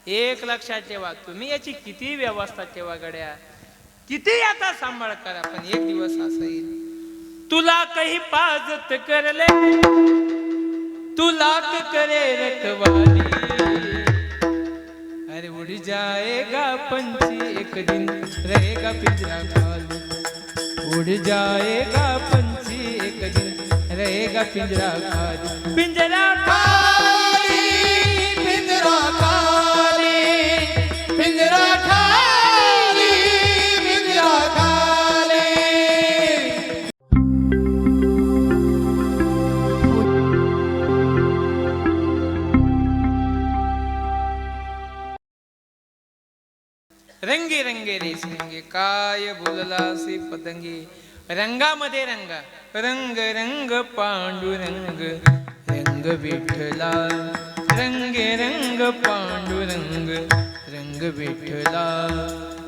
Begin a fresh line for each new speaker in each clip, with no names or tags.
एक लक्षात ठेवा, तुम्ही याची किती व्यवस्था ठेवा गड्या, किती आता सांभाळ करा, पण एक दिवस असा येईल, तुला काही पाजत करले, तुला करे रखवाली, अरे उड़ जाएगा पंछी एक दिन रहेगा पिंजरा खाली, उड़ जाएगा पंछी एक दिन रहेगा पिंजरा खाली, पिंजरा खाली, पिंजरा खाली, पिंजरा खाली, पिंजरा खाली। रंगे रंगे रेसरंगे काय बोललासी पतंगे, रंगामध्ये रंगा, रंग रंग पांडुरंग, रंग विठ्ठला, रंगे रंग पांडुरंग, रंग विठ्ठला।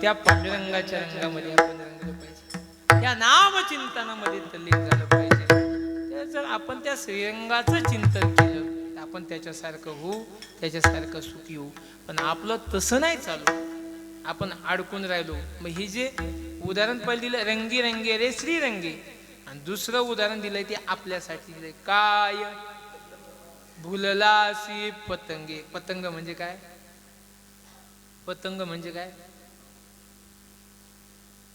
त्या पांडुरंगाच्या रंगामध्ये आपण रंगलो पाहिजे, त्या नामचिंतनामध्ये तल्लीन झालं पाहिजे। जर आपण त्या श्रीरंगाचं चिंतन केलं तर आपण त्याच्यासारखं होऊ, त्याच्यासारखं सुखी होऊ, पण आपलं तसं नाही चालू, आपण अडकून राहिलो। मग हे जे उदाहरण पहिलं दिलं रंगी रंगे रे श्रीरंगे, आणि दुसरं उदाहरण दिलंय ते आपल्यासाठी दिलंय, काय भुललासी पतंगे। पतंग म्हणजे काय? पतंग म्हणजे काय?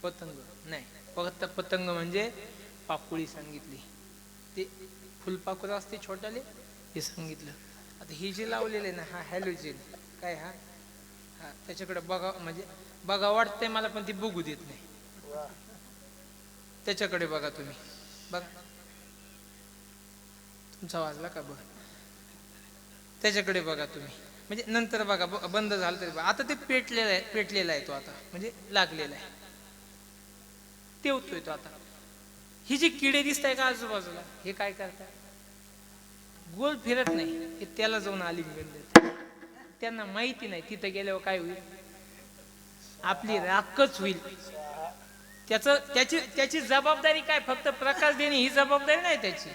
पतंग नाही, फक्त पतंग म्हणजे पाकुळी सांगितली, ते फुलपाखरू असते छोट्याले हे सांगितलं। आता हे जे लावलेले ना, हा हॅलोजेन काय, हा हा त्याच्याकडे बघा, म्हणजे बघा वाटतंय मला, पण ती बघू देत नाही, त्याच्याकडे बघा तुम्ही, बघा तुमचा वाजला का, बघा त्याच्याकडे बघा तुम्ही, म्हणजे नंतर बघा, बंद झालं तरी बघा, आता ते पेटलेला आहे तो, आता म्हणजे लागलेला आहे, तेवतोय तो आता। ही जी किडे दिसत आहे का आजूबाजूला, हे काय करतात, गोल फिरत नाही, हे त्याला जाऊन आलिंगन देतात, त्यांना माहिती नाही तिथं गेल्यावर काय होईल, आपली राखच होईल। त्याची जबाबदारी काय, फक्त प्रकाश देणे ही जबाबदारी नाही त्याची,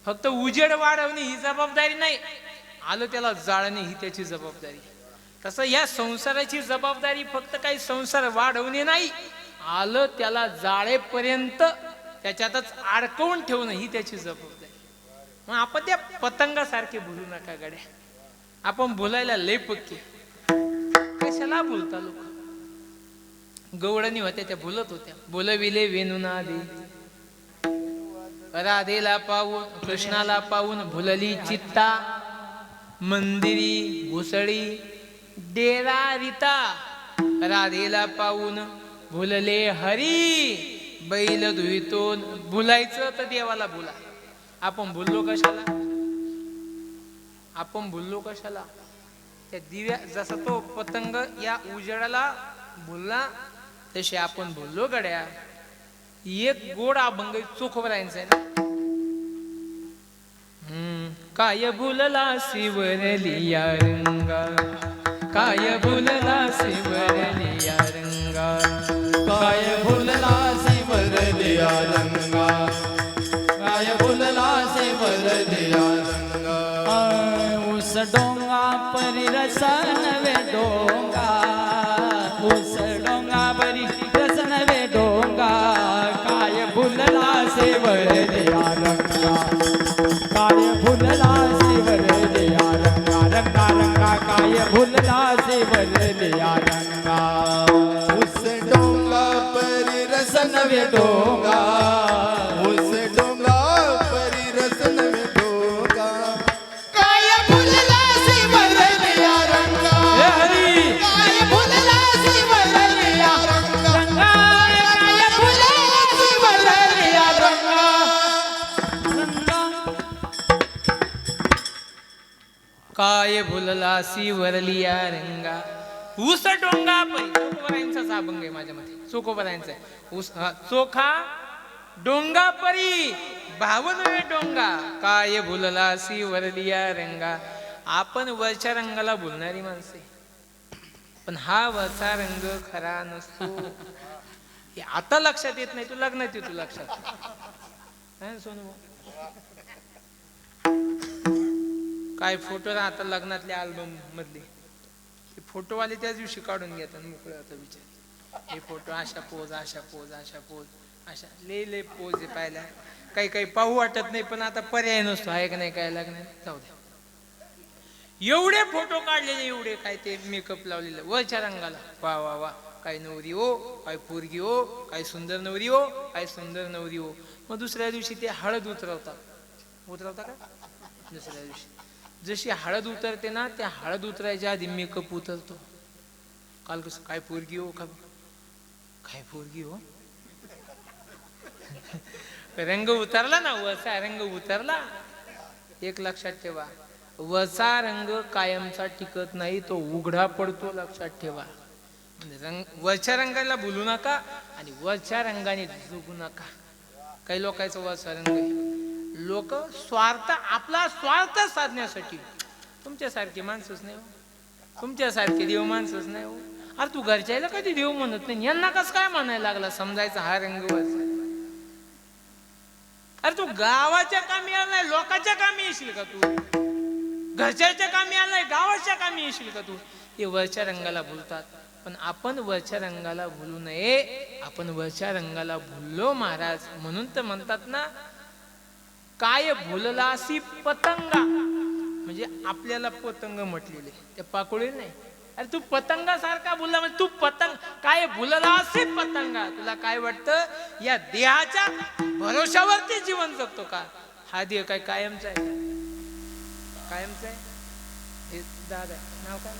फक्त उजेड वाढवणे ही जबाबदारी नाही, आलं त्याला जाळणे ही त्याची जबाबदारी। तसं या संसाराची जबाबदारी फक्त काही संसार वाढवणे नाही, आलं त्याला जाळेपर्यंत त्याच्यातच अडकवून ठेवणं ही त्याची जबाबदारी। मग आपण त्या पतंगासारखे भुलू नका गड्या, आपण बोलायला लय पक्के, कशाला बोलता लोक, गवळणी होत्या त्या बोलत होत्या, बोलविले वेणुनादे, राधेला पाहून कृष्णाला पाहून भुलली चित्ता, मंदिरी घुसळी डेरा रीता, राधेला पाहून भुलले हरी, बैल धुईतून, भुलायचं तर देवाला भुला, आपण भुललो कशाला, आपण भुललो कशाला, त्या दिव्या, जसा तो पतंग या उजेडाला भुलला तसे आपण भुललो गड्या। एक गोड अभंग चोखोबरायचा आहे ना, काय भुलला शिवरलिया रंगा, काय भुलला शिवरलिया रंगा,
काय भुलला शिवरलिया रंगा, काय भुलला शिवरलिया रंगा।
उस डोंगा परी रसन वे डोंगा, उस डोंगा परी रसन वे डोंगा, काय भुलला शिवरलिया रंगा, काय भुलला शिवरलिया रंगा, रंगा रंगा काय भुलला शिवरलिया रंगा।
उस डोंगा परी रसन वे डोंगा, उस डोंगा परी रसन वे डोंगा, काय भुलला शिवरलिया रंगा, काय भुलला शिवरलिया रंगा, काय भुलला शिवरलिया रंगा।
काय भुलला शिवरलिया रंगा, ऊस डोंगा परी, चोखोबरायांचाच अभंग आहे माझ्या मध्ये, चोखोबरायांचा ऊस, चोखा डोंगा परी भावन डोंगा, काय भुलला शिवरलिया रंगा। आपण वरच्या रंगाला भुलणारी माणसे, पण हा वरचा रंग खरा नसतो, हे आता लक्षात येत नाही, तू लग्नात येतो लक्षात, सोनू काय फोटो राहतात लग्नातले अल्बम मधले, फोटोवाले त्याच दिवशी काढून घेतात मोकळे होता विचार. हे फोटो अशा पोज अशा पोज अशा पोज अशा ले पोज आहे पाहिला. काही काही पाहू वाटत नाही पण आता पर्याय नसतो आहे का नाही काय लागणार जाऊ द्या. एवढे फोटो काढलेले एवढे काय ते मेकअप लावलेलं वरच्या रंगाला वा वा वा काय नवरी हो काय पोरगी हो काय सुंदर नवरी हो काय सुंदर नवरी हो. मग दुसऱ्या दिवशी ते हळद उतरवता का दुसऱ्या दिवशी जशी हळद उतरते ना त्या हळद उतरायच्या आधी मेकअप उतरतो. काल कसं काय पोरगी हो काय पोरगी हो रंग उतरला ना वसा रंग उतरला. एक लक्षात ठेवा वसा रंग कायमचा टिकत नाही तो उघडा पडतो लक्षात ठेवा. रंग वरच्या रंगाला भुलू नका आणि वरच्या रंगाने जगू नका. काही लोकांचं वरचा रंग आहे लोक स्वार्थ आपला स्वार्थ साधण्यासाठी तुमच्यासारखे माणसंच नाही हो तुमच्यासारखे देव माणसंच नाही हो. अरे तू घरच्याला कधी देव म्हणत नाही यांना कसं काय म्हणायला लागला समजायचा हा रंग वरचा. अरे तू गावाच्या कामी आलाय लोकांच्या कामी येशील का तू घरच्याच्या कामी आलाय गावाच्या कामी येशील का तू. हे वरच्या रंगाला भुलतात पण आपण वरच्या रंगाला भुलू नये. आपण वरच्या रंगाला भुललो महाराज म्हणून तर म्हणतात ना काय भुललासी पतंगा म्हणजे आपल्याला पतंग म्हटलेले ते पाकोळी नाही. अरे तू पतंगासारखा भुलला म्हणजे तू पतंग काय भुललासी पतंगा. तुला काय वाटतं या देहाच्या भरोशावरती जीवन जगतो का. हा देह काय कायमचा आहे कायमचा आहे. हे दादा नाव काय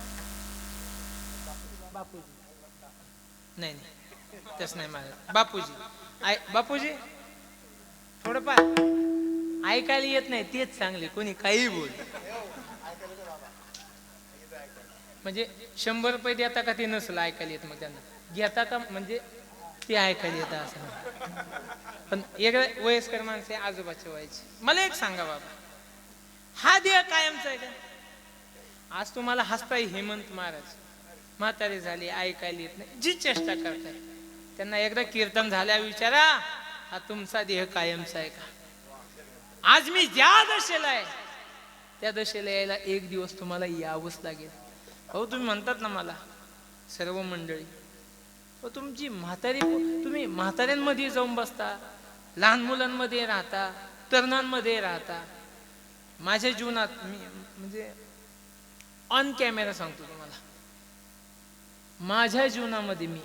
बापूजी नाही नाही तस नाही माझं बापूजी बापूजी थोडंफार ऐकायला येत नाही तेच चांगले कोणी काही बोल म्हणजे 100 रुपये देता का ते नसलं ऐकायला येत मग त्यांना घेता का म्हणजे ते ऐकायला येतं असं नाही. पण एक वयस्कर माणसे आजोबाच्या वयाची मला एक सांगा बाबा हा देह कायमचा आहे का. आज तुम्हाला हसताय हेमंत महाराज म्हातारे झाले ऐकायला येत नाही जी चेष्टा करताय त्यांना एकदा कीर्तन झाल्या विचारा हा तुमचा देह कायमचा आहे का. आज मी ज्या दशेला आहे त्या दशेला यायला एक दिवस तुम्हाला यावंच लागेल. हो तुम्ही म्हणतात ना मला सर्व मंडळी हो तुमची म्हातारी तुम्ही म्हाताऱ्यांमध्ये जाऊन बसता लहान मुलांमध्ये राहता तरुणांमध्ये राहता. माझ्या जीवनात मी म्हणजे ऑन कॅमेरा सांगतो तुम्हाला माझ्या जीवनामध्ये मी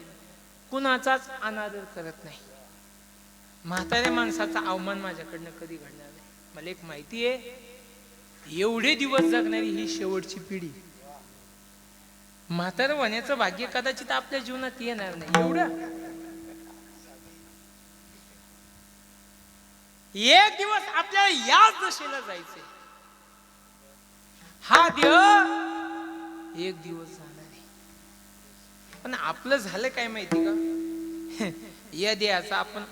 कुणाचाच अनादर करत नाही. म्हाताऱ्या माणसाचा अवमान माझ्याकडनं कधी घडणार नाही. मला एक माहिती आहे एवढे दिवस जगणारी ही शेवटची पिढी. म्हातारं होण्याचं भाग्य कदाचित आपल्या जीवनात येणार नाही. एवढं एक दिवस आपल्याला याच दशेला जायचंय. हा देह एक दिवस जाणार आहे. पण आपलं झालं काय माहिती का या देहाचा आपण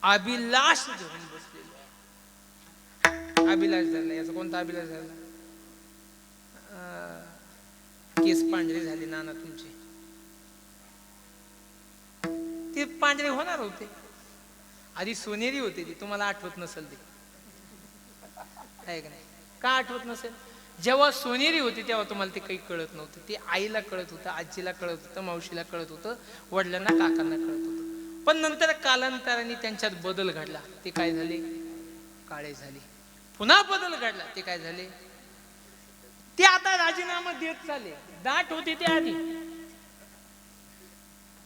अभिलाष धरून बसलेलो आहे. अभिलाष झाला याचा कोणता अभिलाष झाला. केस पांढरे झाले नाना तुमचे ते पांढरे होणार होते आधी सोनेरी होते ते तुम्हाला आठवत नसेल ते आहे का नाही. का आठवत नसेल जेव्हा सोनेरी होती तेव्हा तुम्हाला ते काही कळत नव्हतं. ते आईला कळत होतं आजीला कळत होतं मावशीला कळत होतं वडिलांना काकांना कळत होतं. पण नंतर कालांतराने त्यांच्यात बदल घडला. ते काय झाले काळे झाले. पुन्हा बदल घडला ते काय झाले ते आता राजीनामा देत चालले. दाट होते ते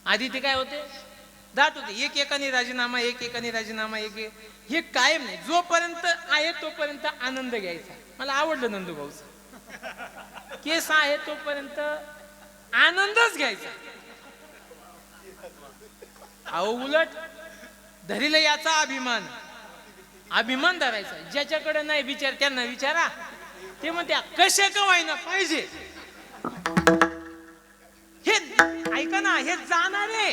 आधी ते काय होते दाट होते. एकेकाने राजीनामा एकेकाने राजीनामा हे कायम नाही. जोपर्यंत आहे तोपर्यंत आनंद घ्यायचा. मला आवडलं नंदूभाऊचं केस आहे तोपर्यंत आनंदच घ्यायचा. अहो उलट धरीला याचा अभिमान धरायचा. ज्याच्याकडे नाही विचार त्यांना विचारा ते म्हणत्या कसे कवायना पाहिजे. हे ऐका ना हे जाणारे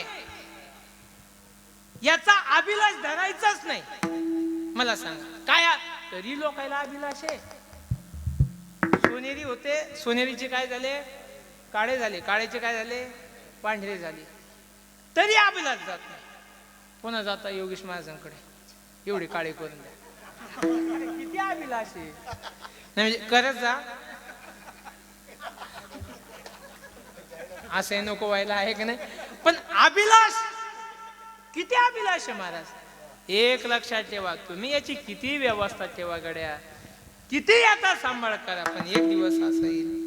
याचा अभिलाष धरायचाच नाही. मला सांगा काय तरी लोकांना अभिलाष आहे. सोनेरी होते सोनेरीचे काय झाले काळे झाले काळेचे काय झाले पांढरे झाले तरी अभिलाष जात नाही. पुन्हा जाता योगेश महाराजांकडे एवढे काळे करून द्या. किती अभिलाष आहे नाही म्हणजे करत जा असंही नको व्हायला आहे की नाही. पण अभिलाष किती अभिलाष आहे महाराज. एक लक्षात ठेवा, तुम्ही याची किती व्यवस्था ठेवा गड्या, किती याचा सांभाळ करा, पण एक दिवस असं येईल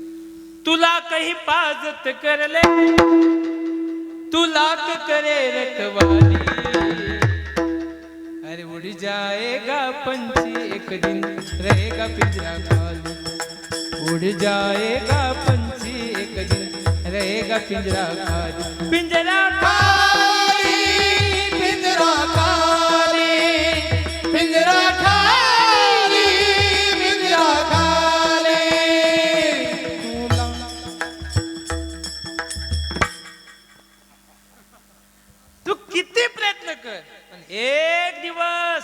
तुला कही पाजत करले तुला करे रखवाली. अरे उड़ जाएगा पंछी एक दिन रहेगा पिंजरा खाली. उड़ जाएगा पंछी एक दिन रहेगा पिंजरा खाली. पिंजरा
खाली पिंजरा खाली पिंजरा खाली पिंजरा खाली.
तू किती प्रयत्न कर, पण एक दिवस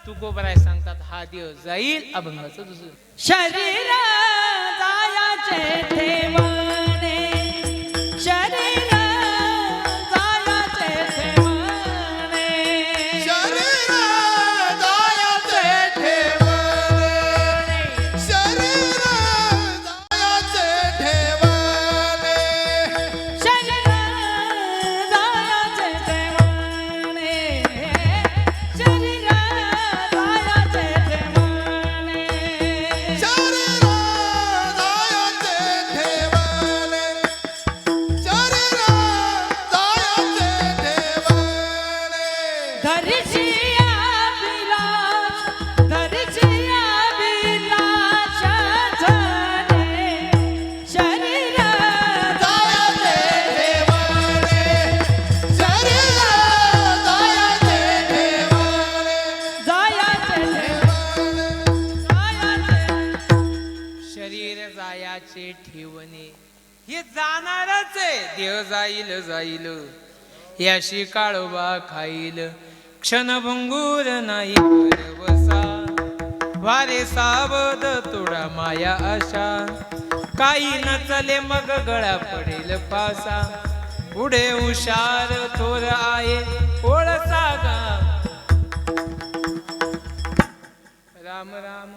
तू गोबराय सांगतात हा दिवस जाईल अभंगाचं दुसरं.
शरीर जायाचे ठेवणे शरीर जायाचे ठेवणे
शरीर जायाचे ठेवणे शरीर जायाचे ठेवणे
शरीर जायाचे ठेवणे शरीर जायाचे ठेवणे
शरीर जायाचे ठेवणे शरीर जायाचे ठेवणे.
धरिसिया विलास धरिसिया विलास झाले शरीर
जायाचे ठेवणे शरीर जायाचे ठेवणे
जायाचे
शरीर जायाचे ठेवणे हे जाणारच आहे. देह जाईल जाईल याशी काळोबा खाईल. क्षणभंगूर नाही बसा वारे सावध तोडा माया आशा. काही न चले मग गळा पडेल फासा. पुढे हुशार थोर आहे ओळसा गा. राम राम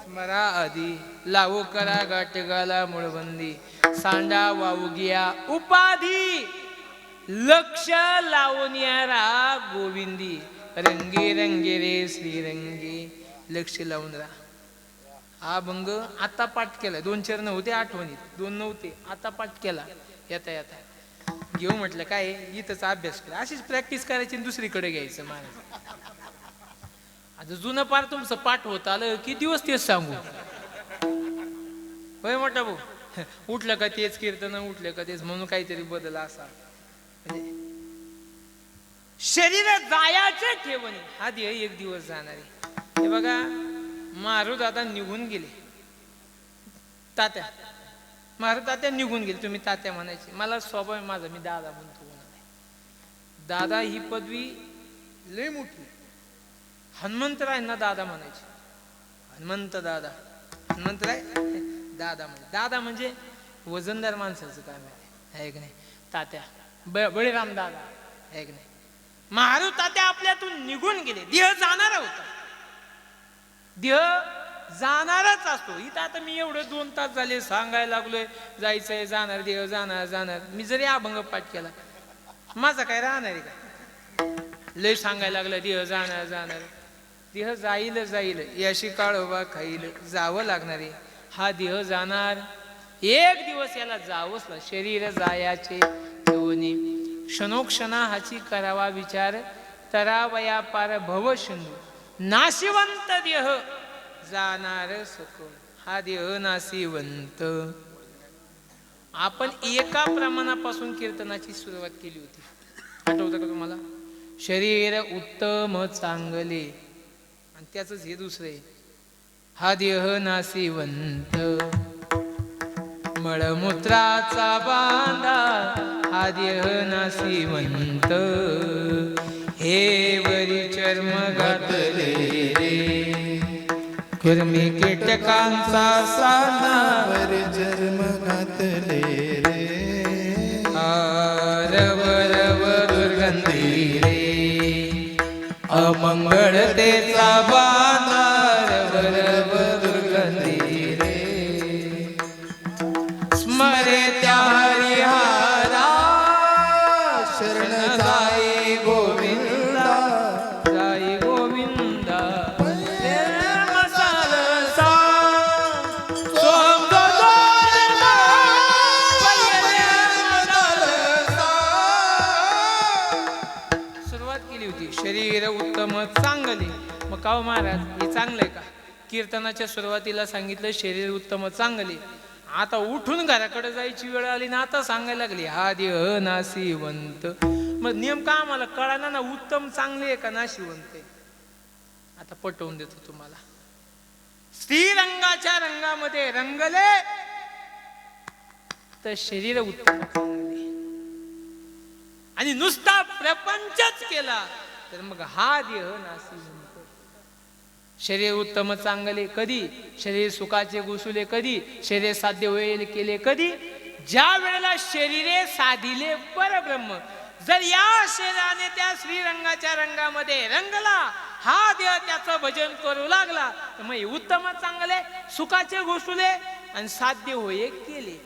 स्मरा आधी लावू करा गाठगाला मुळबंदी. सांडा वाहू घ्या उपाधी लक्ष लावून यारा गोविंदी. रंगी रंगी रे श्रीरंगी लक्ष लावून राहा. हा भंग आता पाठ केला. 2 चरण होते आठवणीत 2 नव्हते आता पाठ केला. येता येता घेऊ म्हटलं काय इथंच अभ्यास करा. अशीच प्रॅक्टिस करायची आणि दुसरीकडे घ्यायचं महाराज. आता जुनं पार तुमचं पाठ होत आलं की दिवस तेच सांगू होय मोठा भाऊ. उठलं का तेच कीर्तन उठलं का तेच म्हणून काहीतरी बदल असा. म्हणजे शरीर जायाचे ठेवणे हा देह एक दिवस जाणार आहे. हे बघा मारू दादा निघून गेले. तात्या मारू तात्या निघून गेले. तुम्ही तात्या म्हणायचे. मला स्वभाव आहे माझा मी दादा म्हणतो. दादा ही पदवी लय मोठी. हनुमंतरायांना दादा म्हणायचे. हनुमंत दादा हनुमंतराय दादा म्हणजे दादा म्हणजे वजनदार माणसाचं काम आहे की नाही. तात्या बळीराम दादा आहे की नाही. महारू तात्या आपल्यातून निघून गेले. देह जाणारा होता. देह जाणारच असतो. इथं आता मी एवढे 2 तास झाले सांगायला लागलोय जायचंय जाणार देह जाणार जाणार. मी जरी अभंग पाठ केला माझा काय राहणार आहे का. लय सांगायला लागलं देह जाणार जाणार. देह जाईल जाईल याशी काळोबा खाईल. जावं लागणार आहे. हा देह जाणार एक दिवस याला जावंच. शरीर जायाचे ठेवणे क्षणोक्षणा हाची करावा विचार. तरावया पार भव सिंधू नाशिवंत देह जाणार सखोल. हा देह नाशिवंत. आपण एका प्रमाणापासून कीर्तनाची सुरुवात केली होती. आठवतं का तुम्हाला. शरीर उत्तम चांगले आणि त्याच हे दुसरे. हा देह नाशिवंत मळमूत्राचा बांधा. हा देह नाशिवंत हे वरी चर्म घातले रे. कुर्मी कीटकांचा साधा
वर जन्म घातले रे.
रव रव दुर्गंधी रे. अमंगळतेचा बांधा रव रव दुर्गंधी रे. स्मरे त्या हरिहा उत्तम चांगले. मग का हो महाराज हे चांगलंय का? कीर्तनाच्या सुरुवातीला सांगितलं शरीर उत्तम चांगले. आता उठून घराकडे जायची वेळ आली ना आता सांगायला लागली हा देह नाशिवंत. मग नेमका आम्हाला कळाना ना उत्तम चांगले आहे का नाशिवंत आहे. आता पटवून देतो तुम्हाला. श्रीरंगाच्या रंगामध्ये रंगले तर शरीर उत्तम चांगले आणि नुसता प्रपंचच केला तर मग हा देह नाशिवंत. शरीर उत्तम चांगले कधी? शरीर सुखाचे घुसुले कधी? शरीर साध्य होईल केले कधी? ज्या वेळेला शरीरे साधिले परब्रह्म. जर या शरीराने त्या श्रीरंगाच्या रंगामध्ये रंगला हा देह त्याचं भजन करू लागला तर मग उत्तम चांगले सुखाचे घुसुले आणि साध्य होय केले.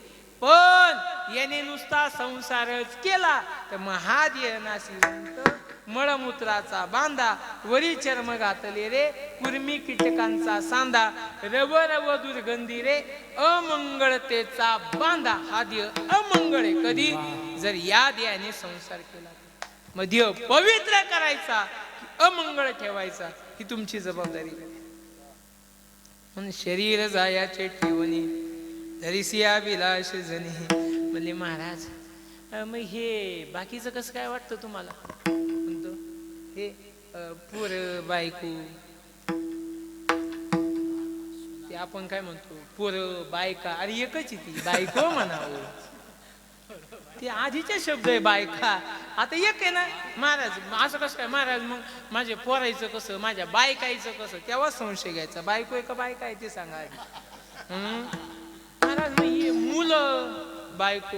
पण याने नुसता संसारच केला तर मग हा देह नाशिवंत. मळमूत्राचा बांधा वरी चर्म घातले रे कुर्मी कीटकांचा सांदा रव रव दुर्गंधी रे अमंगळतेचा बांधा. हा देह अमंगळ आहे कधी? जर या देहाने संसार केला. मग देह पवित्र करायचा की अमंगळ ठेवायचा ही तुमची जबाबदारी. म्हणून शरीर जायाचे ठेवणे धरिसिया विलास जणी. म्हणले महाराज मग हे बाकीचं कसं काय वाटतं तुम्हाला? म्हणतो हे पोर बायको ते आपण काय म्हणतो पोर बायका. अरे एकच ती बायको म्हणावं. ते आधीचे शब्द आहे बायका. आता एक आहे ना महाराज. असं कसं काय महाराज? मग माझ्या पोरायचं कसं माझ्या बायकायचं कसं? तेव्हा संशय घ्यायचा. बायको आहे का बायका आहे ते सांगा आधी. महाराज मग हे मुलं बायको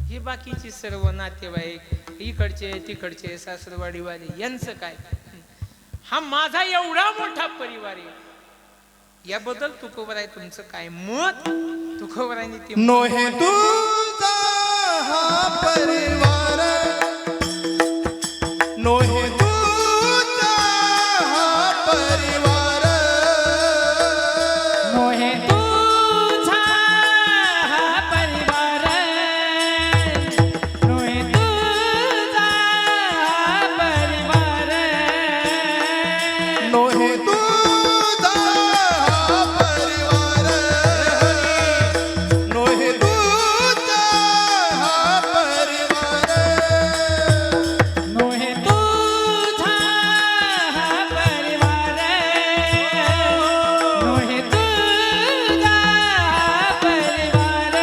हे बाकीची सर्व नातेवाईक इकडचे तिकडचे सासरवाडीवाले यांचं काय? हा माझा एवढा मोठा परिवार आहे. याबद्दल तुकोबराय तुमचं काय मत? तुकोबरायने ते
नोहे तुझा हा परिवार नोहे तुझा हा परिवार
नोहे तुझा हा परिवार. नोहे तुझा हा परिवार.
नोहे तुझा हा परिवार नोहे तुझा हा परिवार
नोहे तुझा हा परिवार. नोहे तुझा हा परिवार.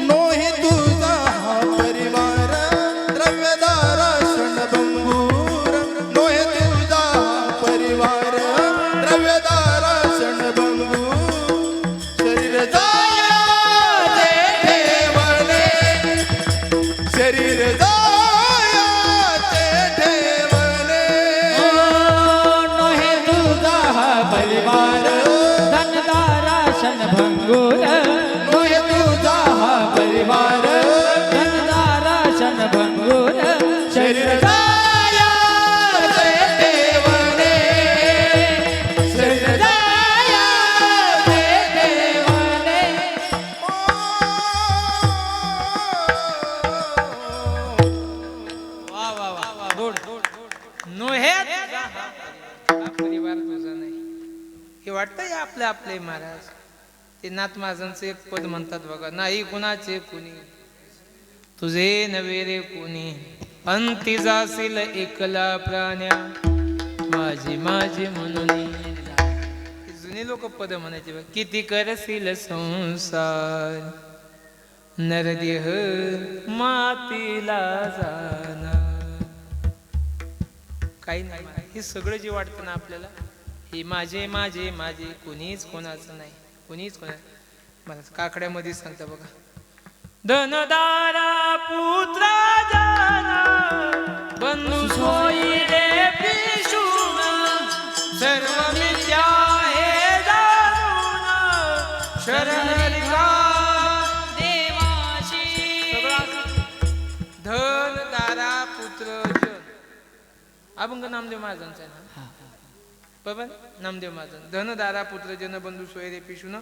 नोहे तुझा हा परिवार द्रव्यदारा क्षणभंगूर नोहे तुझा हा परिवार द्रव्यदारा क्षणभंगूर शरीर जाया ते ठेवणे शरीर जाया ते ठेवणे
नोहे तुझा हा परिवार धनदारा क्षणभंगूर.
नोहे तुझा हा परिवार
धनदारा क्षणभंगूर.
शरीर जाया ते ठेवणे शरीर जाया ते ठेवणे
वा वा वा गोड नोहे तुझा हा परिवार तुझा नाही. हे वाटतंय आपले आपले महाराज. ते नाथ महाराजांचं एक पद म्हणतात बघा. नाही कुणाचे कुणी तुझे नवे रे कुणी अंती जाशील एकला प्राण्या माझे माझे म्हणून. हे जुने लोक पद म्हणायचे बघ. किती करशील संसार नरदेह मातीला जाणार. काही नाही. हे सगळं जे वाटतं ना आपल्याला हे माझे माझे माझे कोणीच कोणाचं नाही. कोणीच कोणा मला काकड्यामध्ये सांगता बघा. धनदारा पुत्र जाना बंधू सोयी रे पिशून सर्व मिथ्या हे जाणून शरण का
देवाशी
धन दारा पुत्र जन. अभंग नामदेव महाराजांचा आहे ना बरोबर. नामदेव महाराज धन दारा पुत्र जन बंधू सोयरे पिशून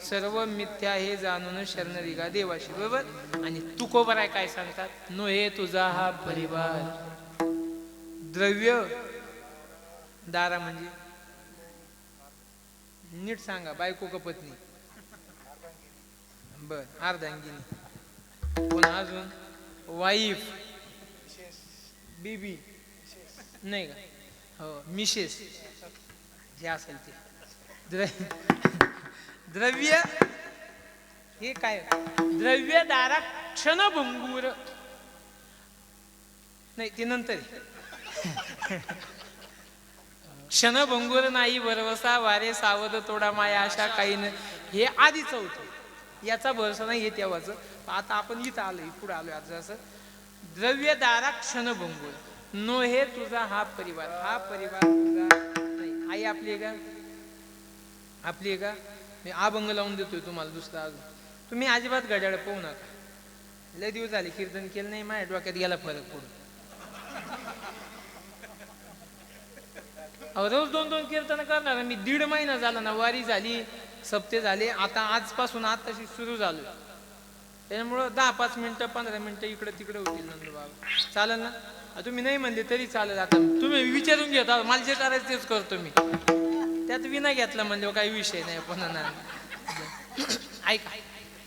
सर्व मिथ्या हे जाणून शरण रिगा देवाशी बरोबर. आणि तुकोबराय काय सांगतात? नोहे तुझा हा परिवार द्रव्य दारा म्हणजे नीट सांगा, बायको का पत्नी? बर, अर्धांगिनी. पुन्हा अजून वाईफ, बीबी नाही का? हो, मिसेस जे असेल ते. द्रव्य हे काय? द्रव्य दारा क्षणभंगूर नाही, ते नंतर आहे. क्षणभंगूर नाही भरवसा वारे सावध तोडा माया अशा काही न, हे आधीच होतं. याचा भरोसा नाही आहे तेव्हाच. आता आपण इथं आलोय, पुढे आलोय. आज असं द्रव्य दारा क्षणभंगूर नो हे तुझा हा परिवार. हा परिवार तुझा नाही. आई आपली आहे का? आपली आहे का? मी अभंग लावून देतोय तुम्हाला दुसरा अजून. तुम्ही अजिबात घड्याळ पाहू नका. लय दिवस झाले कीर्तन केलं नाही, माझ्या डोक्यात गेला फरक पडून. रोज 2-2 कीर्तन करणार मी. 1.5 महिना झाला ना, वारी झाली, सप्ते झाले. आता आजपासून आताशी सुरू झालो. त्याच्यामुळं 10-5 मिनिटं 15 मिनिटं इकडं तिकडं होतील नंदूबाबा. चालेल ना? तुम्ही नाही म्हणले तरी चालेल. आता तुम्ही विचारून घेता, मला जे करायचं तेच करतो मी. त्यात विना घेतला म्हणजे काही विषय नाही. पण ऐका,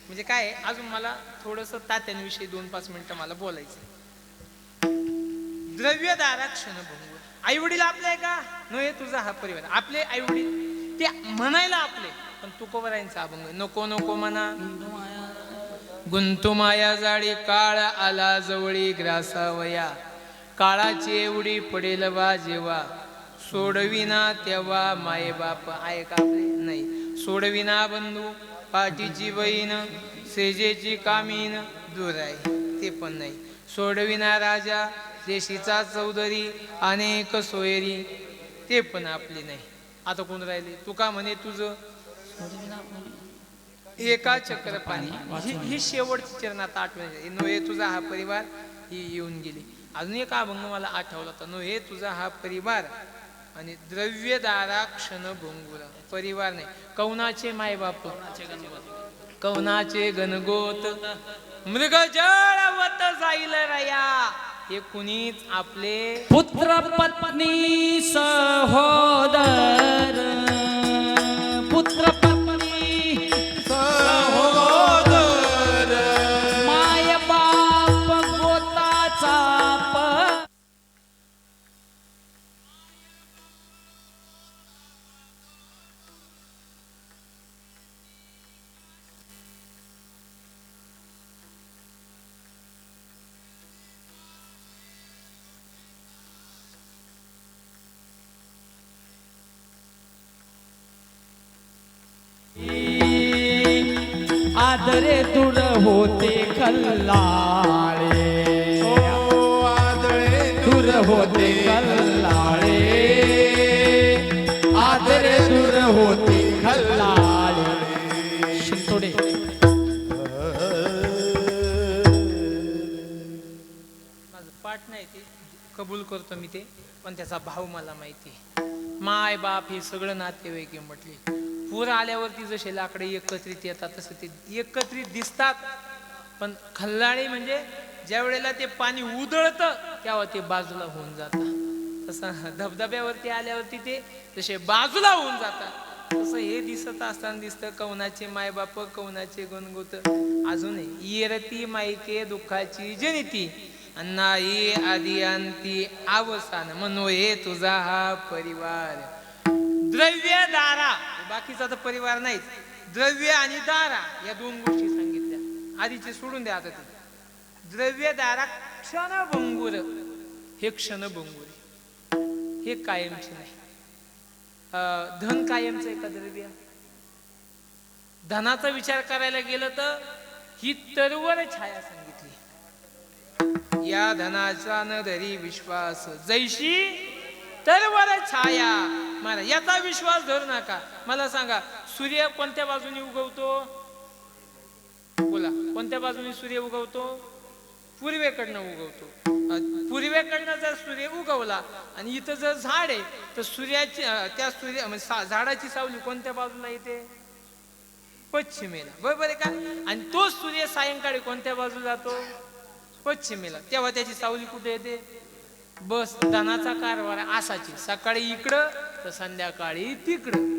म्हणजे काय आहे, अजून मला थोडंसं तात्यांविषयी 2-5 मिनिटं मला बोलायचं. द्रव्य दारा क्षणभंगूर. आई वडील आपले आहे का? नो हे तुझा हा परिवार. आपले आई वडील ते म्हणायला आपले, पण तुकोबरायांचा अभंग. नको नको म्हणा गुंतू माया जाळी, काळ आला जवळी ग्रासावया. काळाची एवढी पडेल वा जेव्हा, सोडविना तेव्हा माये बाप आहे का आपले? नाही. सोडविना बंधू पाठीची बहीण, सेजेची कामीन दूर आहे, ते पण नाही. सोडविना राजा देशीचा चौधरी, अनेक सोयरी, ते पण आपली नाही. आता कोण राहिले? तुका म्हणे तुझं एका चक्र पाणी. ही शेवटची चरणात आठवण. नो हे तुझा हा परिवार, ही येऊन गेली. अजून एक अभंग मला आठवला होता. नो हे तुझा हा परिवार आणि द्रव्य दारा क्षणभंगूर. परिवार नाही. कौनाचे मायबाप, कौनाचे गणगोत, मृग जळवत जाईल रया. हे कुणीच आपले
पुत्र पत्नी सहोदर, पुत्र पत्नी
सहोदर,
माय बाप गोताचा आदरे दूर होते कल्लाळे,
आदळे
दूर होते कल्लाळे, आदरे दूर होते कल्लाळे. शिंतोडे
माझं पाठ नाही, ते कबूल करतो मी ते, पण त्याचा भाव मला माहिती. माय बाप हे सगळं नातेवाईक म्हटले. पूर आल्यावरती जसे लाकडे एकत्रित येतात तसं ते एकत्रित दिसतात, पण खल्लाळी म्हणजे ज्या वेळेला ते पाणी उधळतं तेव्हा ते बाजूला होऊन जातात. तसं धबधब्यावरती आल्यावरती ते जसे बाजूला होऊन जातात, तसं हे दिसत असताना दिसतं. कवनाचे मायबाप कवनाचे गणगोत, अजूनही येरती मायके दुःखाची जनिती, नाही आदी अंती अवसान. म्हणून हे तुझा हा परिवार. द्रव्य दारा, बाकीचा तर परिवार नाहीच. द्रव्य आणि दारा या 2 गोष्टी सांगितल्या. आधीचे सोडून द्या. आता ते द्रव्य दारा क्षणभंगूर, हे क्षणभंगूर, हे कायमचे नाही. धन कायमचं आहे का द्रव्य? धनाचा विचार करायला गेलं तर ही तरवर छाया सांगितली. या धनाचा न धरी विश्वास, जैशी तरवर छाया. मला याचा विश्वास धरू नका. मला सांगा, सूर्य कोणत्या बाजूने उगवतो? बोला, कोणत्या बाजूने सूर्य उगवतो? पूर्वेकडनं उगवतो. पूर्वेकडनं जर सूर्य उगवला आणि इथं जर झाड आहे तर सूर्याची त्या सूर्य म्हणजे झाडाची सावली कोणत्या बाजूला येते? पश्चिमेला, बरोबर आहे का? आणि तोच सूर्य सायंकाळी कोणत्या बाजूला जातो? पश्चिमेला. तेव्हा त्याची सावली कुठे येते? बस धनाचा कारभार असाची, सकाळी इकडं तर संध्याकाळी तिकडं.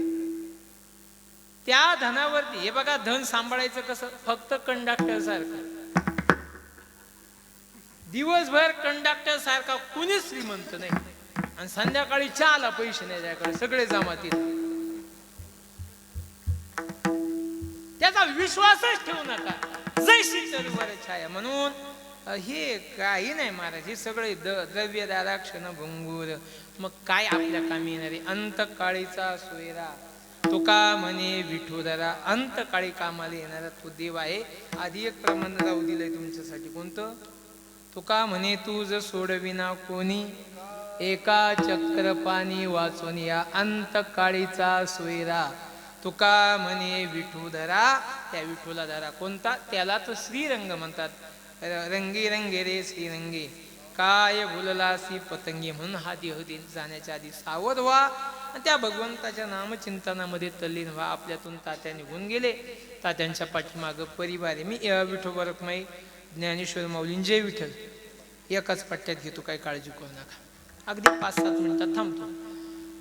त्या धनावरती हे बघा, धन सांभाळायचं कसं, फक्त कंडक्टर सारखं. दिवसभर कंडक्टर सारखा कुणीच श्रीमंत नाही, आणि संध्याकाळी चहाला पैसे नाही त्याकडे, सगळे जमातील. त्याचा विश्वासच ठेवू नका, जैशी तरीवर छाया. म्हणून हे काही नाही महाराज, हे सगळे द्रव्यदारा क्षणभंगूर. मग काय आपल्या कामी येणारे, अंतकाळीचा सोयरा. तुका म्हणे विठोदरा, अंतकाळी कामाला येणारा तो देव आहे. आधी एक प्रमाण राहू दिलंय तुमच्यासाठी, कोणतं? तुका म्हणे तुझ सोडविना कोणी, एका चक्रपाणी वाचून या अंतकाळीचा सोयरा. तुका म्हणे विठोदरा, त्या विठोला धरा. कोणता? त्याला तर श्रीरंग म्हणतात. रंगे रंगे रे श्रीरंगे, काय भुललासी पतंगी. म्हणून हा देह जाण्याच्या आधी सावध व्हा, आणि त्या भगवंताच्या नामचिंतनामध्ये तल्लीन व्हा. आपल्यातून तात्या निघून गेले, तात्यांच्या पाठीमागं परिवार आहे. मी विठोबरकमाई ज्ञानेश्वर माऊलीन जय विठ्ठल एकाच पट्ट्यात घेतो, काही काळजी करू नका. अगदी 5-7 मिनिटात थांबतो.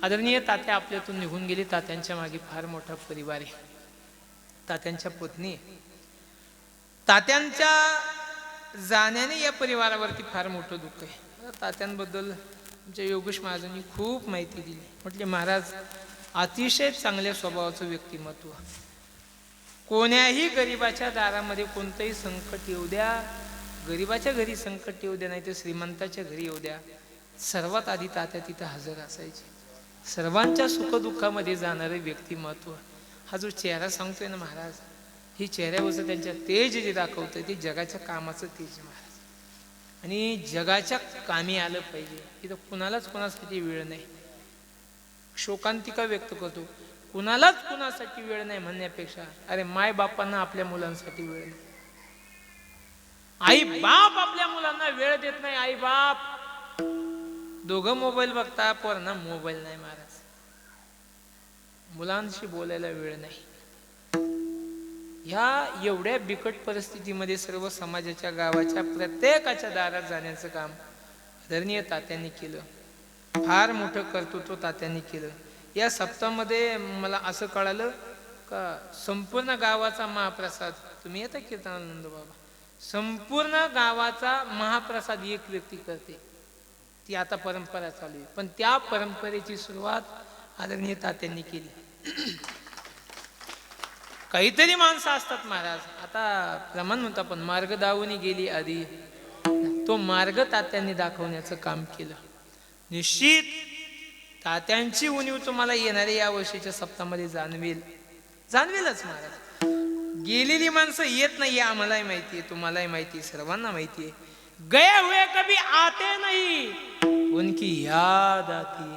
आदरणीय तात्या आपल्यातून निघून गेले. तात्यांच्या मागे फार मोठा परिवार आहे. तात्यांच्या पत्नी, तात्यांच्या जाण्याने या परिवारावरती फार मोठं दुःख आहे. तात्यांबद्दल आमच्या योगेश महाराजांनी खूप माहिती दिली. म्हटले महाराज अतिशय चांगल्या स्वभावाचं व्यक्तिमत्व. कोण्याही गरीबाच्या दारामध्ये कोणतंही संकट येऊ द्या, गरीबाच्या घरी संकट येऊ द्या, नाही तर श्रीमंताच्या घरी येऊ द्या, सर्वात आधी तात्या तिथं हजर असायचे. सर्वांच्या सुखदुःखामध्ये जाणारे व्यक्तिमत्व. हा जो चेहरा सांगतोय ना महाराज, ही चेहऱ्यावरचं त्यांच्या तेज जे दाखवतंय ते जगाच्या कामाचं तेज महाराज. आणि जगाच्या कामी आलं पाहिजे. इथं कुणालाच कुणासाठी वेळ नाही. शोकांतिका व्यक्त करतो, कुणालाच कुणासाठी वेळ नाही म्हणण्यापेक्षा अरे माय बापांना आपल्या मुलांसाठी वेळ नाही, आई बाप आपल्या मुलांना वेळ देत नाही. आई बाप दोघं मोबाईल बघता, पोरांना मोबाईल नाही महाराज. मुलांशी बोलायला वेळ नाही. ह्या एवढ्या बिकट परिस्थितीमध्ये सर्व समाजाच्या, गावाच्या प्रत्येकाच्या दारात जाण्याचं काम आदरणीय तात्यांनी केलं. फार मोठं कर्तृत्व तात्यांनी केलं. या सप्ताहामध्ये मला असं कळालं का संपूर्ण गावाचा महाप्रसाद, तुम्ही येता कीर्तनानंद बाबा, संपूर्ण गावाचा महाप्रसाद एक व्यक्ती करते. ती आता परंपरा चालू आहे, पण त्या परंपरेची सुरुवात आदरणीय तात्यांनी केली. काहीतरी माणसं असतात महाराज, आता प्रमाण म्हणतो पण मार्ग दावून गेली आधी, तो मार्ग तात्यांनी दाखवण्याचं काम केलं. निश्चित तात्यांची उणीव तुम्हाला येणाऱ्या या वर्षीच्या सप्ताहामध्ये जाणवेलच महाराज. गेलेली माणसं येत नाही, आम्हालाही माहिती आहे, तुम्हालाही माहिती आहे, सर्वांना माहिती आहे. गए हुए कभी आते नहीं, उनकी याद आती.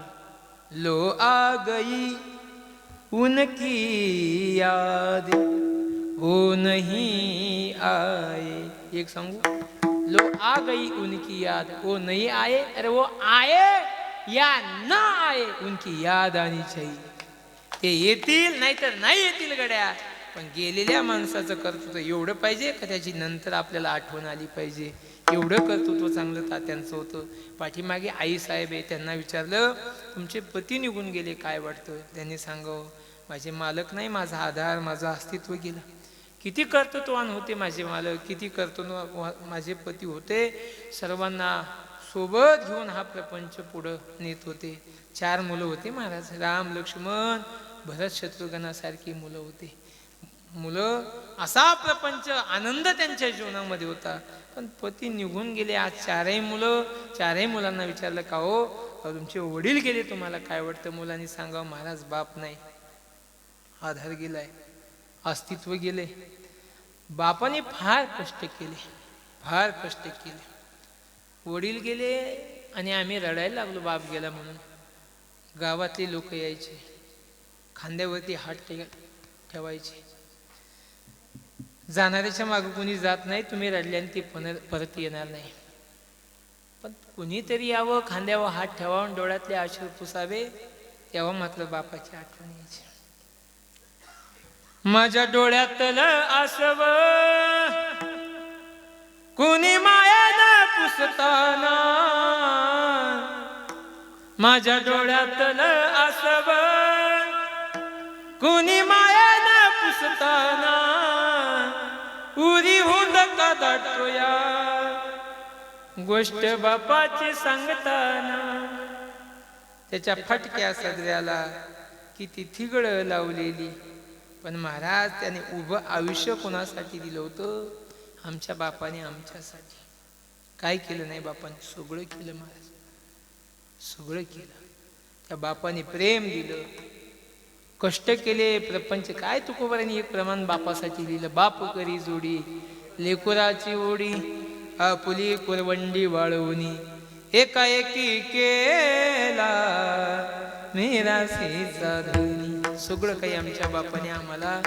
लो आ गई उनकी याद, वो नहीं आए. एक सांगू, लो आ गई उनकी याद, वो नहीं आए. अरे वो आए या ना आए, उनकी याद आनी चाहिए. ते येतील नाहीतर नाही येतील गड्या, पण गेलेल्या माणसाचं कर्तृत्व एवढं पाहिजे का त्याची नंतर आपल्याला आठवण आली पाहिजे. एवढं कर्तृत्व चांगलं तात्यांचं होतं. पाठीमागे आई साहेब आहे, त्यांना विचारलं तुमचे पती निघून गेले काय वाटतं. त्यांनी सांगावं माझे मालक नाही, माझा आधार, माझं अस्तित्व गेलं. किती कर्तृत्ववान होते माझे मालक, किती कर्तृत्व माझे पती होते. सर्वांना सोबत घेऊन हा प्रपंच पुढं नेत होते. 4 मुलं होते महाराज, राम लक्ष्मण भरत शत्रुघ्नासारखी मुलं होते. मुलं, असा प्रपंच आनंद त्यांच्या जीवनामध्ये होता. पण पती निघून गेले. आज 4ही मुलं, 4ही मुलांना विचारलं का हो तुमचे वडील गेले, तुम्हाला काय वाटतं. मुलांनी सांगावं महाराज बाप नाही, आधार गेलाय, अस्तित्व गेले. बापाने फार कष्ट केले, फार कष्ट केले. वडील गेले आणि आम्ही रडायला लागलो बाप गेला म्हणून. गावातले लोक यायचे, खांद्यावरती हात ठेवायचे. जाणाऱ्याच्या मागे कोणी जात नाही, तुम्ही रडल्याने ती परत येणार नाही. पण कुणीतरी यावं, खांद्यावर हात ठेवावं, डोळ्यातले अश्रू पुसावे, तेव्हा मात्र बापाची आठवण यायची. माझ्या डोळ्यातलं आसव कुणी माया न पुसताना, माझ्या डोळ्यातलं आसव कुणी मायानं पुसताना उरी हुंदका दाटतोया गोष्ट बापाची सांगताना. त्याच्या फटक्या सदऱ्याला किती थिगळ लावलेली, पण महाराज त्याने उभं आयुष्य कोणासाठी दिलं होतं? आमच्या बापाने आमच्यासाठी. काय केलं नाही बापाने? सगळं केलं महाराज, सगळं केलं. त्या बापाने प्रेम दिलं, कष्ट केले, प्रपंच. काय तुकोबारांनी एक प्रमाण बापासाठी दिलं. बाप करी जोडी लेकुराची ओढी आपुली कुरवंडी वाळवणी एकाएकी केला निराशेचा धनी. सगळं काही आमच्या बापाने आम्हाला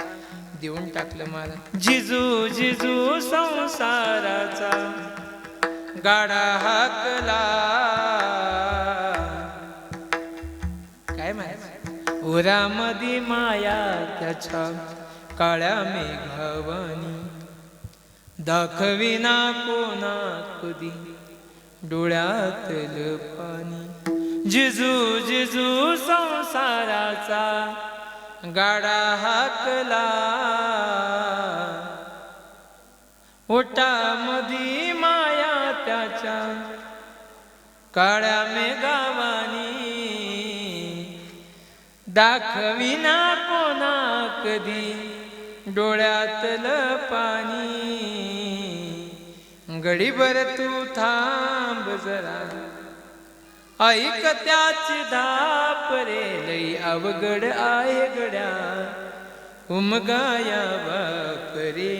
देऊन टाकलं महाराज. जिजू जिजू संसाराचा गाडा हाकला. काय माहिती? उरामधी माया त्याच्या काळ्या मेघावानी दाखविना कोणा कधी डोळ्यातलं पाणी. जिजू जिजू संसाराचा गाडा हाकला. ओटामधी माया त्याच्या काळ्या मेघावानी दाखविना कोणा कधी डोळ्यातलं पाणी. गडीभर तू थांब जरा ऐक त्याची धाप रे लई अवघड आहे गड्या उमगाया बाप रे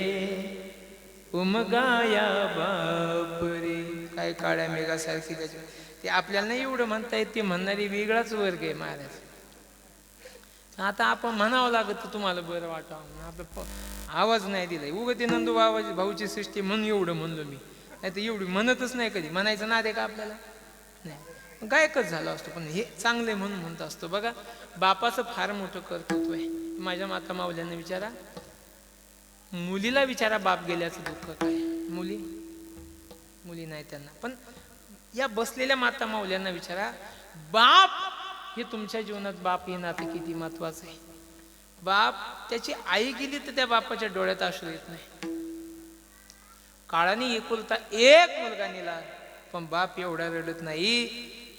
उमगाया बाप रे. काय काळ्या मेघासारखी त्याच्या. ते आपल्याला नाही एवढं म्हणता येत, ते म्हणणारी वेगळाच वर्ग आहे महाराज. आता आपण म्हणावं लागत तुम्हाला बरं वाटावं. आपलं आवाज नाही दिलाय उगं ते नंदू बाबाची भाऊची सृष्टी म्हणून एवढं म्हणलो मी, नाही तर एवढी म्हणतच नाही कधी. म्हणायचं ना दे का आपल्याला नाही, गायकच झालो असतो. पण हे चांगले म्हणून म्हणत असतो. बघा बापाचं फार मोठं कर्तृत्व आहे. माझ्या माता माऊल्यांना विचारा, मुलीला विचारा बाप गेल्याचं दुःख काय. मुली नाही त्यांना. पण या बसलेल्या माता माऊल्यांना विचारा, बाप हे तुमच्या जीवनात बाप हे नातं किती महत्वाचं आहे. बाप, त्याची आई गेली तर त्या बापाच्या डोळ्यात अश्रू येत नाही. काळाने एकुलता एक मुलगा नेला, पण बाप एवढा रडत नाही.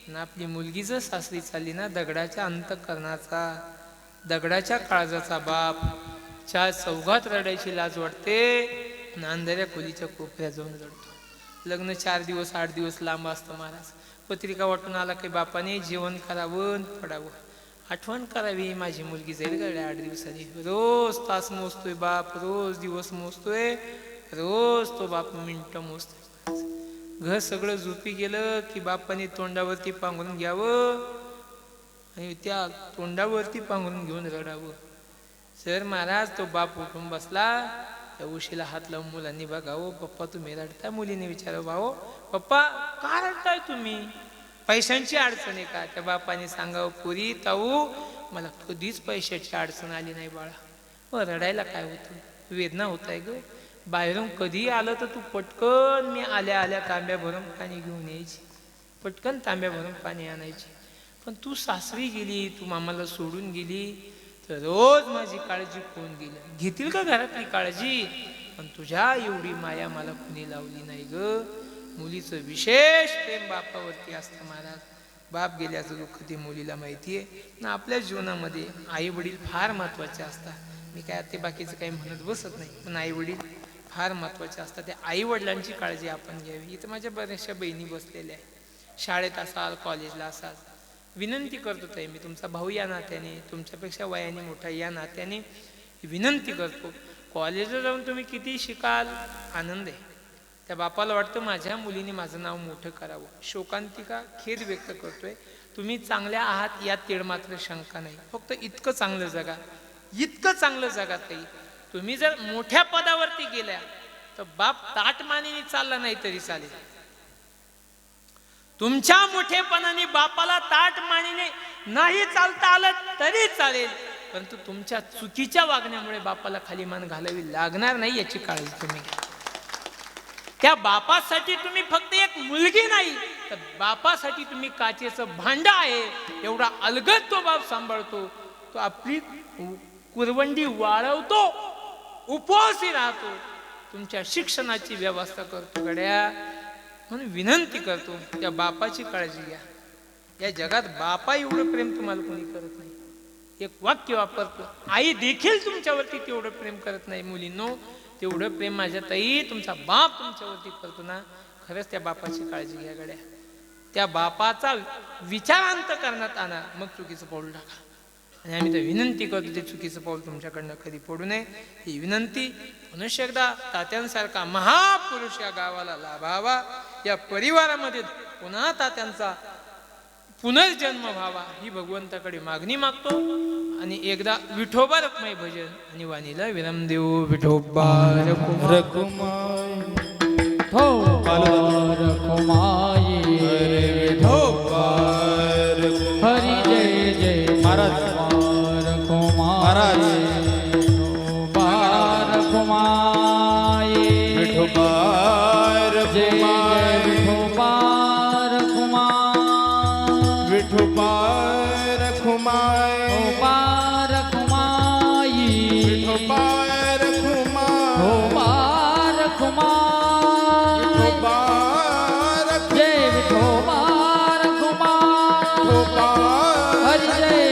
ना आपली मुलगी जर सासरी चालली ना, दगडाच्या अंतःकरणाचा दगडाच्या काळजाचा बाप चार चौघात रडायची लाज वाटते, अंधाऱ्या खोलीच्या कोपऱ्यात जाऊन रडतो. लग्न 4 दिवस 8 दिवस लांब असतं महाराज. पत्रिका वाटून आला की बापाने जेवण करावं पडावं, आठवण करावी माझी मुलगी जाईल गड्या 8 दिवसांनी. रोज तास मोजतोय बाप, रोज दिवस मोजतोय, रोज तो बाप मिनिटं मोजतोय. घर सगळं झोपी गेलं की बापाने तोंडावरती पांघरून घ्यावं आणि त्या तोंडावरती पांघरून घेऊन रडावं. सर महाराज तो बाप उठून बसला, त्या उशीला हात लावून मुलांनी बघावं, पप्पा तुम्ही रडता. मुलीने विचारावं, भाऊ पप्पा का रडताय तुम्ही, पैशांची अडचण आहे का? त्या बापाने सांगावं, पुरी ताऊ मला कधीच पैशाची अडचण आली नाही बाळा. मग रडायला काय होतं, वेदना होत आहे ग. बाहेरून कधी आलं तर तू पटकन, मी आल्या आल्या तांब्या भरून पाणी घेऊन यायची, पटकन तांब्या भरून पाणी आणायची. पण तू सासरी गेली, तू मामाला सोडून गेली, तर रोज माझी काळजी कोण घेतील का घरातली काळजी? पण तुझ्या एवढी माया मला कुणी लावली नाही ग. मुलीचं विशेष प्रेम बापावरती असतं महाराज. बाप गेल्याचं दुःख ते मुलीला माहिती आहे ना. आपल्या जीवनामध्ये आई वडील फार महत्वाचे असतात. मी काय ते बाकीचं काही म्हणत बसत नाही, पण आई वडील फार महत्वाचे असतात. त्या आई वडिलांची काळजी आपण घ्यावी. इथं माझ्या बऱ्याचशा बहिणी बसलेल्या आहेत. शाळेत असाल, कॉलेजला असाल, विनंती करतो ताई, मी तुमचा भाऊ या नात्याने, तुमच्यापेक्षा वयाने मोठा या नात्याने विनंती करतो, कॉलेजला जाऊन तुम्ही किती शिकाल आनंद आहे. त्या बापाला वाटतं माझ्या मुलीने माझं नाव मोठं करावं. शोकांतिका खेद व्यक्त करतोय, तुम्ही चांगल्या आहात यात तीळ मात्र शंका नाही. फक्त इतकं चांगलं जगा, इतकं चांगलं जगा ताई. तुम्ही जर मोठ्या पदावरती गेल्या तर बाप ताटमानेने चालला नाही तरी चालेल. तुमच्या मोठेपणाने बापाला ताटमानेने नाही चालता आलं तरी चालेल, परंतु तुमच्या चुकीच्या वागण्यामुळे बापाला खाली मान घालावी लागणार नाही याची काळजी तुम्ही घ्या. त्या बापासाठी तुम्ही फक्त एक मुलगी नाही तर बापासाठी तुम्ही काचेचं भांड आहे. एवढा अलगद तो बाप सांभाळतो. तो आपली कुरवंडी वाळवतो, उपवासी राहतो, तुमच्या शिक्षणाची व्यवस्था करतो. गड्या म्हणून विनंती करतो, त्या बापाची काळजी घ्या. या जगात बापा एवढं प्रेम तुम्हाला कोणी करत नाही. एक वाक्य वापरतो, आई देखील तुमच्यावरती तेवढं प्रेम करत नाही. मुलींनो, तेवढं प्रेम माझ्या ताई तुमचा बाप तुमच्यावरती करतो ना. खरंच त्या बापाची काळजी घ्या गड्या. त्या बापाचा विचारांत करण्यात आणा, मग चुकीचं पाऊल टाका. आणि आम्ही तर विनंती करतो ते चुकीचं पाऊल तुमच्याकडनं कधी पडू नये. ही विनंती मनुष्य एकदा तात्यांसारखा महापुरुष या गावाला लाभावा, या परिवारामध्ये पुन्हा तात्यांचा पुनर्जन्म व्हावा ही भगवंताकडे मागणी मागतो. आणि एकदा विठोबा रखमाई भजन आणि वाणीला विराम देऊ. विठोबा
रखुमाई
रखुमाई हरी जय जय
महाराज महाराज
रखुमाई
विठोबा
जय जय
रखुमाई
विठोबा रखुमाई
विठोबा रखुमाई
रखुमाई
विठोबा रखुमाई
रखुमाई जय विठोबा रखुमाई हरि जय जय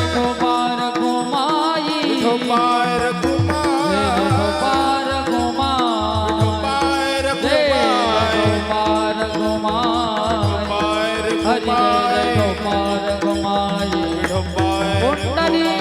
विठोबा रखुमाई
विठोबा रखुमाई
जय विठोबा रखुमाई जय विठोबा रखुमाई हरि जय विठोबा रखुमाई
विठोबा
कुंडली